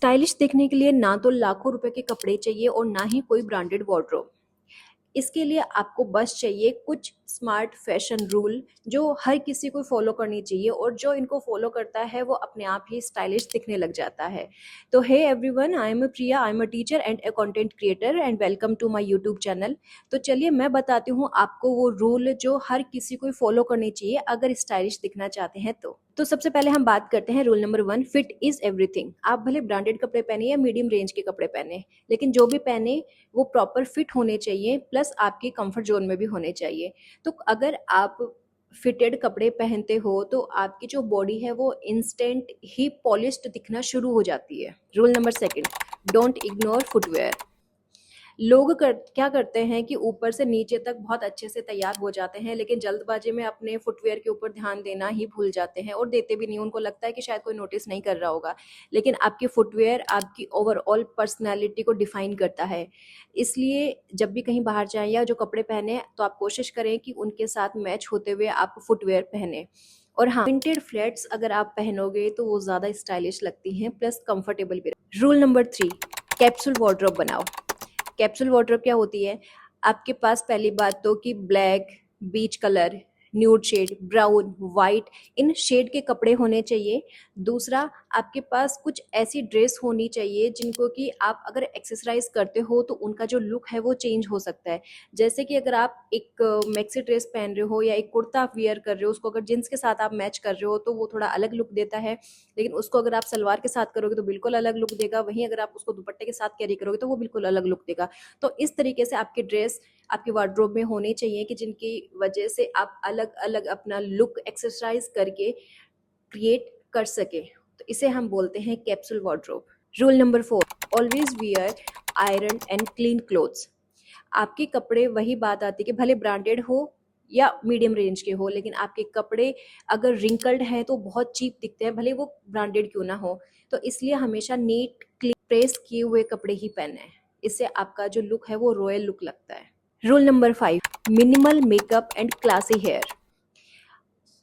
Stylish दिखने के लिए ना तो लाखों रुपए के कपड़े चाहिए और ना ही कोई ब्रांडेड वार्डरोब। इसके लिए आपको बस चाहिए कुछ स्मार्ट फैशन रूल जो हर किसी को फॉलो करनी चाहिए, और जो इनको फॉलो करता है वो अपने आप ही स्टाइलिश दिखने लग जाता है। तो hey everyone, I am Priya, I am a teacher and a content creator and welcome to my YouTube channel. तो चलिए मैं बताती हूँ आपको वो रूल जो हर किसी को फॉलो करनी चाहिए अगर स्टाइलिश दिखना चाहते हैं। तो सबसे पहले हम बात करते हैं rule number 1, fit is everything. आप भले ब्रांडेड कपड़े पहने या मीडियम रेंज के कपड़े पहने, लेकिन जो भी पहने वो प्रॉपर फिट होने चाहिए, प्लस आपके कंफर्ट जोन में भी होने चाहिए। तो अगर आप फिटेड कपड़े पहनते हो तो आपकी जो बॉडी है वो इंस्टेंट ही पॉलिश्ड दिखना शुरू हो जाती है। Rule number 2, don't ignore footwear. लोग क्या करते हैं कि ऊपर से नीचे तक बहुत अच्छे से तैयार हो जाते हैं, लेकिन जल्दबाजी में अपने फुटवेयर के ऊपर ध्यान देना ही भूल जाते हैं और देते भी नहीं। उनको लगता है कि शायद कोई नोटिस नहीं कर रहा होगा, लेकिन आपके फुटवेयर आपकी ओवरऑल पर्सनैलिटी को डिफाइन करता है। इसलिए जब भी कहीं बाहर जाएं या जो कपड़े पहने तो आप कोशिश करें कि उनके साथ मैच होते हुए आप फुटवेयर पहने। और हाँ, प्रिंटेड फ्लैट्स अगर आप पहनोगे तो वो ज़्यादा स्टाइलिश लगती हैं, प्लस कंफर्टेबल भी। रूल नंबर 3, कैप्सूल वार्डरोब बनाओ। कैप्सूल वार्डरोब क्या होती है? आपके पास पहली बात तो कि black, beige colour, nude shade, brown, white, इन शेड के कपड़े होने चाहिए। दूसरा, आपके पास कुछ ऐसी ड्रेस होनी चाहिए जिनको कि आप अगर एक्सेसराइज करते हो तो उनका जो लुक है वो चेंज हो सकता है। जैसे कि अगर आप एक मैक्सी ड्रेस पहन रहे हो या एक कुर्ता आप वियर कर रहे हो, उसको अगर जींस के साथ आप मैच कर रहे हो तो वो थोड़ा अलग लुक देता है, लेकिन उसको अगर आप सलवार के साथ करोगे तो बिल्कुल अलग लुक देगा। वहीं अगर आप उसको दुपट्टे के साथ कैरी करोगे तो वो बिल्कुल अलग लुक देगा। तो इस तरीके से आपकी ड्रेस आपके वार्डरोब में होने चाहिए कि जिनकी वजह से आप अलग अलग अपना लुक एक्सरसाइज करके क्रिएट कर सके। तो इसे हम बोलते हैं capsule wardrobe. Rule number 4, always wear iron and clean clothes. आपके कपड़े, वही बात आती है कि भले ब्रांडेड हो या मीडियम रेंज के हो, लेकिन आपके कपड़े अगर रिंकल्ड हैं तो बहुत चीप दिखते हैं, भले वो ब्रांडेड क्यों ना हो। तो इसलिए हमेशा नीट क्लीन प्रेस किए हुए कपड़े ही पहने, इससे आपका जो लुक है वो रॉयल लुक लगता है। Rule number 5, minimal makeup and classy hair.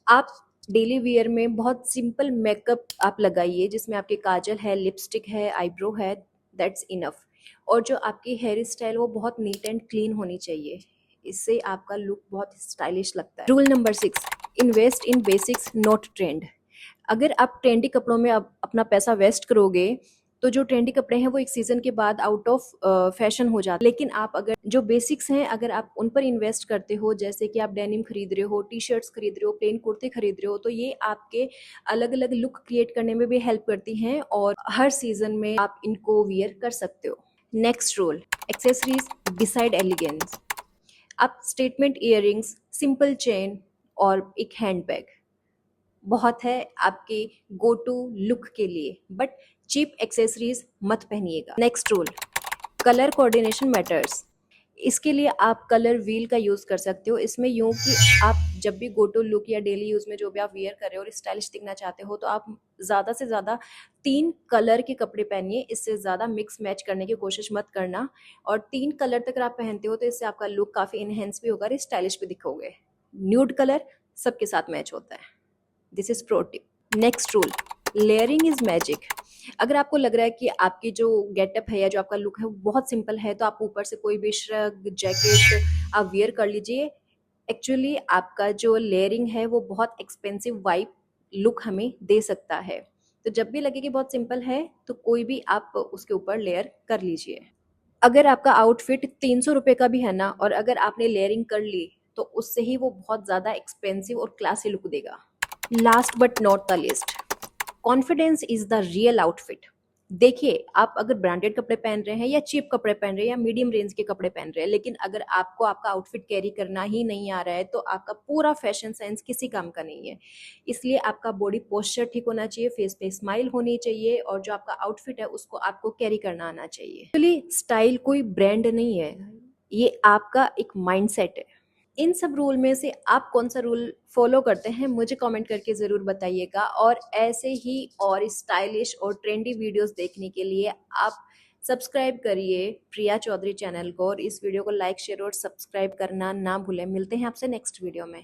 आप डेली वियर में बहुत सिंपल मेकअप आप लगाइए, जिसमें आपके काजल है, लिपस्टिक है, आईब्रो है, दैट्स इनफ। और जो आपकी हेयर स्टाइल वो बहुत नीट एंड क्लीन होनी चाहिए, इससे आपका लुक बहुत स्टाइलिश लगता है। Rule number 6, invest in basics not trend. अगर आप ट्रेंडी कपड़ों में अपना पैसा वेस्ट करोगे तो जो ट्रेंडी कपड़े हैं वो एक सीजन के बाद आउट ऑफ फैशन हो जाते हैं। लेकिन आप अगर जो बेसिक्स हैं अगर आप उन पर इन्वेस्ट करते हो, जैसे कि आप डेनिम खरीद रहे हो, टी शर्ट्स खरीद रहे हो, प्लेन कुर्ते खरीद रहे हो, तो ये आपके अलग अलग लुक क्रिएट करने में भी हेल्प करती हैं और हर सीजन में आप इनको वियर कर सकते हो। Next rule, accessories decide elegance. आप स्टेटमेंट इयररिंग्स, सिंपल चेन और एक हैंड बैग बहुत है आपके गो टू लुक के लिए, बट चीप एक्सेसरीज मत पहनिएगा। Next rule, colour coordination matters. इसके लिए आप कलर व्हील का यूज़ कर सकते हो। इसमें यूँ कि आप जब भी गो टू लुक या डेली यूज़ में जो भी आप वियर कर रहे हो और स्टाइलिश दिखना चाहते हो तो आप ज़्यादा से ज़्यादा 3 कलर के कपड़े पहनिए, इससे ज़्यादा मिक्स मैच करने की कोशिश मत करना। और 3 कलर तक आप पहनते हो तो इससे आपका लुक काफ़ी इनहेंस भी होगा और स्टाइलिश भी दिखोगे। न्यूड कलर सबके साथ मैच होता है, this is pro tip. Next rule, layering is magic. अगर आपको लग रहा है कि आपकी जो गेटअप है या जो आपका लुक है वो बहुत सिंपल है तो आप ऊपर से कोई भी श्रग जैकेट आप वियर कर लीजिए। एक्चुअली आपका जो लेयरिंग है वो बहुत एक्सपेंसिव वाइब लुक हमें दे सकता है। तो जब भी लगे कि बहुत सिंपल है तो कोई भी आप उसके ऊपर लेयर कर लीजिए। अगर आपका आउटफिट 300 रुपये का भी है ना, और अगर आपने लेयरिंग कर ली तो उससे ही वो बहुत ज़्यादा एक्सपेंसिव और क्लासी लुक देगा। Last but not the list, confidence is the real outfit. देखिए, आप अगर ब्रांडेड कपड़े पहन रहे हैं या चीप कपड़े पहन रहे हैं या मीडियम रेंज के कपड़े पहन रहे हैं, लेकिन अगर आपको आपका आउटफिट कैरी करना ही नहीं आ रहा है तो आपका पूरा फैशन सेंस किसी काम का नहीं है। इसलिए आपका बॉडी पोस्चर ठीक होना चाहिए, फेस पे स्माइल होनी चाहिए और जो आपका आउटफिट है उसको आपको कैरी करना आना चाहिए। एक्चुअली स्टाइल कोई ब्रांड नहीं है, ये आपका एक माइंडसेट है। इन सब रूल में से आप कौन सा रूल फॉलो करते हैं मुझे कमेंट करके ज़रूर बताइएगा। और ऐसे ही और स्टाइलिश और ट्रेंडी वीडियोस देखने के लिए आप सब्सक्राइब करिए प्रिया चौधरी चैनल को, और इस वीडियो को लाइक, शेयर और सब्सक्राइब करना ना भूलें। मिलते हैं आपसे नेक्स्ट वीडियो में।